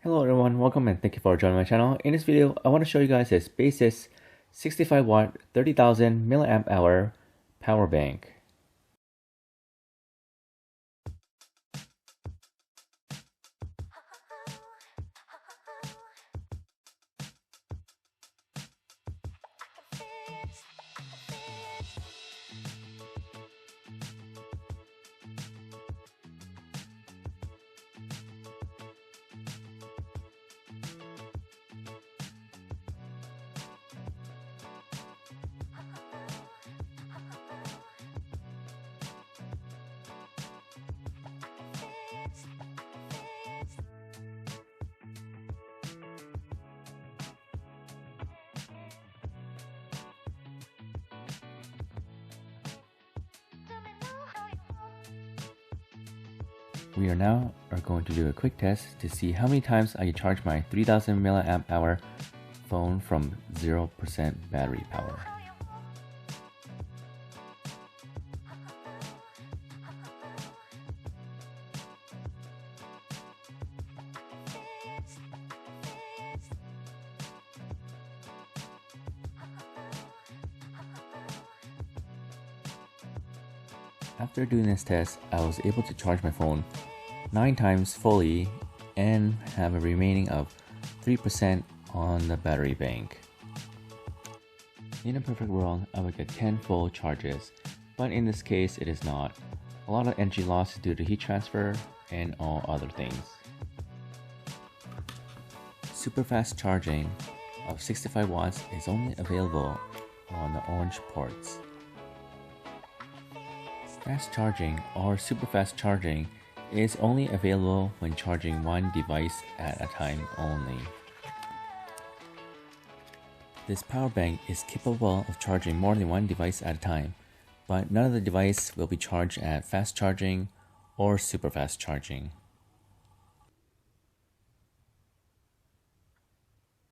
Hello everyone, welcome and thank you for joining my channel. In this video, I want to show you guys this Baseus 65 watt 30,000 milliamp hour power bank. We are going to do a quick test to see how many times I can charge my 3000 milliamp hour phone from 0% battery power. After doing this test, I was able to charge my phone 9 times fully and have a remaining of 3% on the battery bank. In a perfect world, I would get 10 full charges, but in this case it is not. A lot of energy loss due to heat transfer and all other things. Super fast charging of 65 watts is only available on the orange ports. Fast charging or super fast charging is only available when charging one device at a time only. This power bank is capable of charging more than one device at a time, but none of the devices will be charged at fast charging or super fast charging.